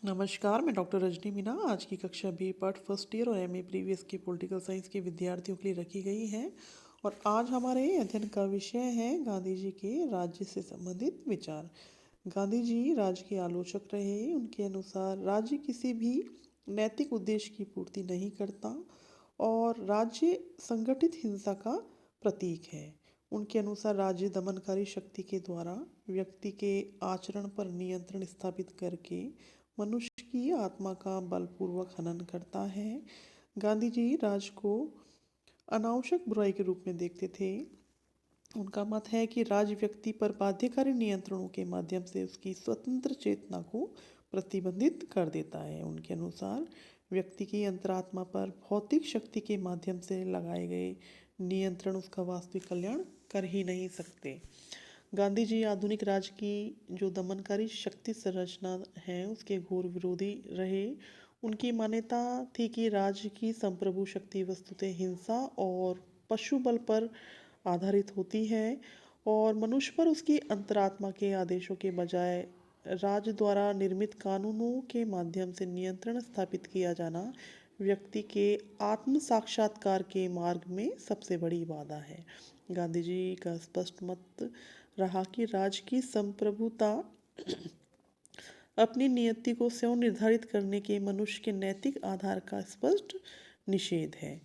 नमस्कार, मैं डॉक्टर रजनी मीना। आज की कक्षा बी पार्ट फर्स्ट ईयर और एमए प्रीवियस की पॉलिटिकल साइंस के विद्यार्थियों के लिए रखी गई है। और आज हमारे अध्ययन का विषय है गांधी जी के राज्य से संबंधित विचार। गांधी जी राज्य के आलोचक रहे। उनके अनुसार राज्य किसी भी नैतिक उद्देश्य की पूर्ति नहीं करता और राज्य संगठित हिंसा का प्रतीक है। उनके अनुसार राज्य दमनकारी शक्ति के द्वारा व्यक्ति के आचरण पर नियंत्रण स्थापित करके मनुष्य की आत्मा का बलपूर्वक हनन करता है। गांधी जी राज को अनावश्यक बुराई के रूप में देखते थे। उनका मत है कि राज व्यक्ति पर बाध्यकारी नियंत्रणों के माध्यम से उसकी स्वतंत्र चेतना को प्रतिबंधित कर देता है। उनके अनुसार व्यक्ति की अंतरात्मा पर भौतिक शक्ति के माध्यम से लगाए गए नियंत्रण उसका वास्तविक कल्याण कर ही नहीं सकते। गांधी जी आधुनिक राज्य की जो दमनकारी शक्ति संरचना है उसके घोर विरोधी रहे। उनकी मान्यता थी कि राज्य की संप्रभु शक्ति वस्तुतः हिंसा और पशु बल पर आधारित होती है और मनुष्य पर उसकी अंतरात्मा के आदेशों के बजाय राज्य द्वारा निर्मित कानूनों के माध्यम से नियंत्रण स्थापित किया जाना व्यक्ति के आत्म साक्षात्कार के मार्ग में सबसे बड़ी बाधा है। गांधी जी का स्पष्ट मत रहा कि राज्य की संप्रभुता अपनी नियति को स्वयं निर्धारित करने के मनुष्य के नैतिक आधार का स्पष्ट निषेध है।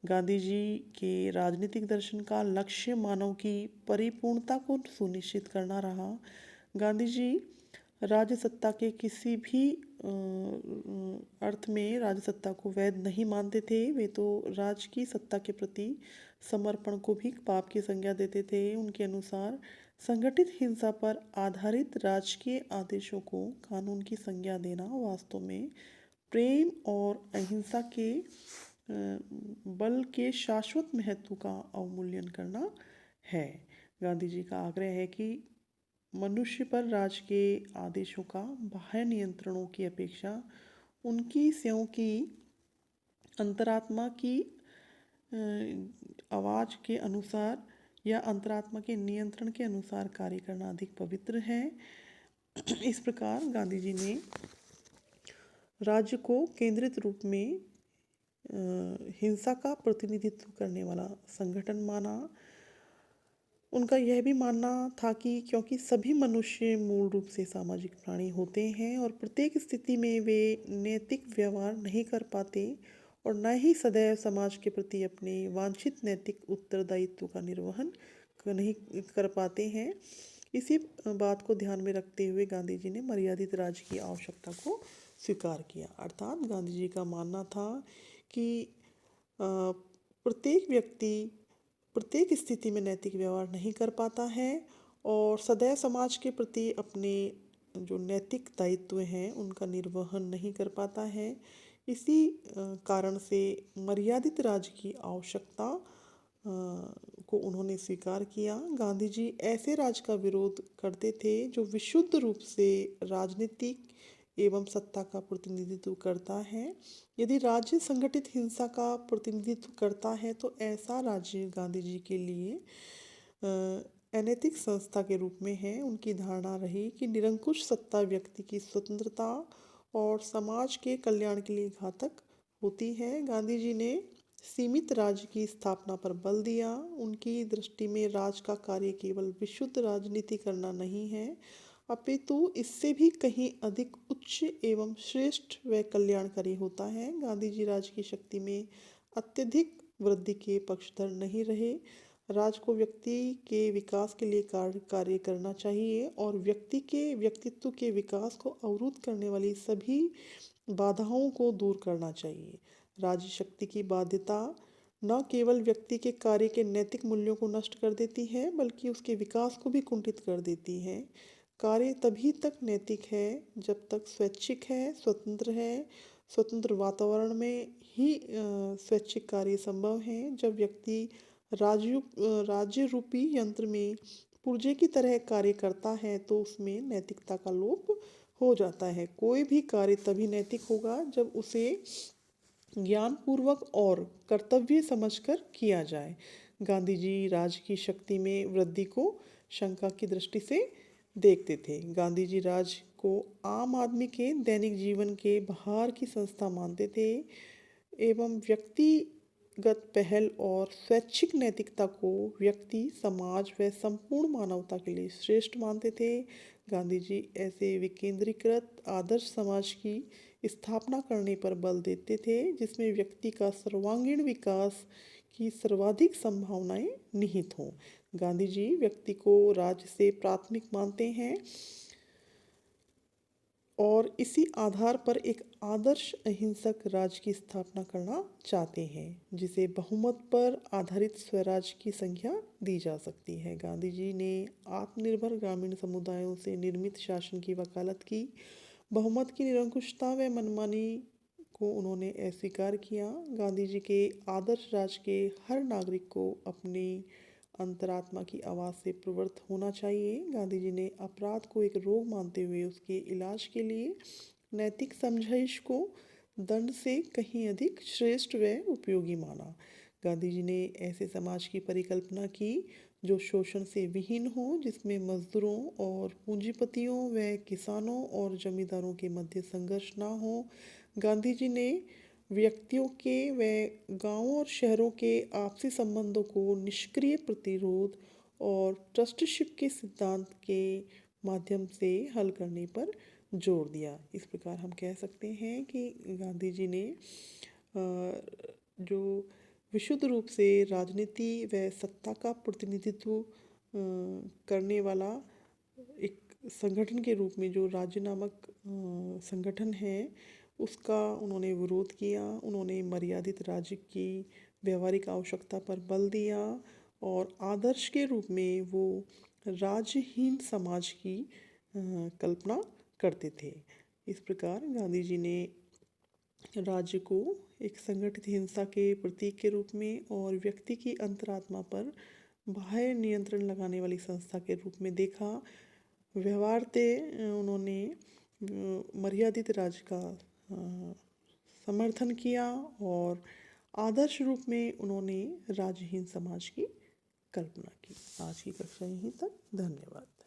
गांधी जी के राजनीतिक दर्शन का लक्ष्य मानव की परिपूर्णता को सुनिश्चित करना रहा। गांधी जी राज्य सत्ता के किसी भी अर्थ में राज्य सत्ता को वैध नहीं मानते थे। वे तो राज्य की सत्ता के प्रति समर्पण को भी पाप की संज्ञा देते थे। उनके अनुसार संगठित हिंसा पर आधारित राजकीय आदेशों को कानून की संज्ञा देना वास्तव में प्रेम और अहिंसा के बल के शाश्वत महत्व का अवमूल्यन करना है। गांधी जी का आग्रह है कि मनुष्य पर राज्य के आदेशों का बाह्य नियंत्रणों की अपेक्षा उनकी स्वयं की अंतरात्मा की आवाज़ के अनुसार या अंतरात्मा के नियंत्रण के अनुसार कार्य करना अधिक पवित्र है। इस प्रकार गांधी जी ने राज्य को केंद्रित रूप में हिंसा का प्रतिनिधित्व करने वाला संगठन माना। उनका यह भी मानना था कि क्योंकि सभी मनुष्य मूल रूप से सामाजिक प्राणी होते हैं और प्रत्येक स्थिति में वे नैतिक व्यवहार नहीं कर पाते और न ही सदैव समाज के प्रति अपने वांछित नैतिक उत्तरदायित्व का निर्वहन नहीं कर पाते हैं। इसी बात को ध्यान में रखते हुए गांधी जी ने मर्यादित राज्य की आवश्यकता को स्वीकार किया। अर्थात गांधी जी का मानना था कि प्रत्येक व्यक्ति प्रत्येक स्थिति में नैतिक व्यवहार नहीं कर पाता है और सदैव समाज के प्रति अपने जो नैतिक दायित्व हैं उनका निर्वहन नहीं कर पाता है। इसी कारण से मर्यादित राज्य की आवश्यकता को उन्होंने स्वीकार किया। गांधी जी ऐसे राज्य का विरोध करते थे जो विशुद्ध रूप से राजनीतिक एवं सत्ता का प्रतिनिधित्व करता है। यदि राज्य संगठित हिंसा का प्रतिनिधित्व करता है तो ऐसा राज्य गांधी जी के लिए अनैतिक संस्था के रूप में है। उनकी धारणा रही कि निरंकुश सत्ता व्यक्ति की स्वतंत्रता और समाज के कल्याण के लिए घातक होती है। गांधी जी ने सीमित राज्य की स्थापना पर बल दिया। उनकी दृष्टि में राज का कार्य केवल विशुद्ध राजनीति करना नहीं है अपितु इससे भी कहीं अधिक उच्च एवं श्रेष्ठ व कल्याणकारी होता है। गांधी जी राज्य की शक्ति में अत्यधिक वृद्धि के पक्षधर नहीं रहे। राज को व्यक्ति के विकास के लिए कार्य करना चाहिए और व्यक्ति के व्यक्तित्व के विकास को अवरुद्ध करने वाली सभी बाधाओं को दूर करना चाहिए। राज्य शक्ति की बाध्यता न केवल व्यक्ति के कार्य के नैतिक मूल्यों को नष्ट कर देती है बल्कि उसके विकास को भी कुंठित कर देती है। कार्य तभी तक नैतिक है जब तक स्वैच्छिक है, स्वतंत्र है। स्वतंत्र वातावरण में ही स्वैच्छिक कार्य संभव है। जब व्यक्ति राज्य रूपी यंत्र में पुर्जे की तरह कार्य करता है तो उसमें नैतिकता का लोप हो जाता है। कोई भी कार्य तभी नैतिक होगा जब उसे ज्ञानपूर्वक और कर्तव्य समझकर किया जाए। गांधी जी राज्य की शक्ति में वृद्धि को शंका की दृष्टि से देखते थे। गांधी जी राज को आम आदमी के दैनिक जीवन के बाहर की संस्था मानते थे एवं व्यक्तिगत पहल और स्वैच्छिक नैतिकता को व्यक्ति, समाज व संपूर्ण मानवता के लिए श्रेष्ठ मानते थे। गांधी जी ऐसे विकेंद्रीकृत आदर्श समाज की स्थापना करने पर बल देते थे जिसमें व्यक्ति का सर्वांगीण विकास की सर्वाधिक संभावनाएं निहित हों। गांधी जी व्यक्ति को राज्य से प्राथमिक मानते हैं और इसी आधार पर एक आदर्श अहिंसक राज्य की स्थापना करना चाहते हैं जिसे बहुमत पर आधारित स्वराज की संख्या दी जा सकती है। गांधी जी ने आत्मनिर्भर ग्रामीण समुदायों से निर्मित शासन की वकालत की। बहुमत की निरंकुशता व मनमानी को उन्होंने अस्वीकार किया। गांधी जी के आदर्श राज के हर नागरिक को अपनी अंतरात्मा की आवाज़ से प्रवृत्त होना चाहिए। गांधी जी ने अपराध को एक रोग मानते हुए उसके इलाज के लिए नैतिक समझाइश को दंड से कहीं अधिक श्रेष्ठ व उपयोगी माना। गांधी जी ने ऐसे समाज की परिकल्पना की जो शोषण से विहीन हो, जिसमें मजदूरों और पूंजीपतियों व किसानों और जमींदारों के मध्य संघर्ष ना हो। गांधी जी ने व्यक्तियों के व गांवों और शहरों के आपसी संबंधों को निष्क्रिय प्रतिरोध और ट्रस्टीशिप के सिद्धांत के माध्यम से हल करने पर जोर दिया। इस प्रकार हम कह सकते हैं कि गांधी जी ने जो विशुद्ध रूप से राजनीति व सत्ता का प्रतिनिधित्व करने वाला एक संगठन के रूप में जो राज्य नामक संगठन है उसका उन्होंने विरोध किया। उन्होंने मर्यादित राज्य की व्यवहारिक आवश्यकता पर बल दिया और आदर्श के रूप में वो राज्यहीन समाज की कल्पना करते थे। इस प्रकार गांधी जी ने राज्य को एक संगठित हिंसा के प्रतीक के रूप में और व्यक्ति की अंतरात्मा पर बाह्य नियंत्रण लगाने वाली संस्था के रूप में देखा। व्यवहारते उन्होंने मर्यादित राज्य का समर्थन किया और आदर्श रूप में उन्होंने राज्यहीन समाज की कल्पना की। आज की कक्षा यहीं तक। धन्यवाद।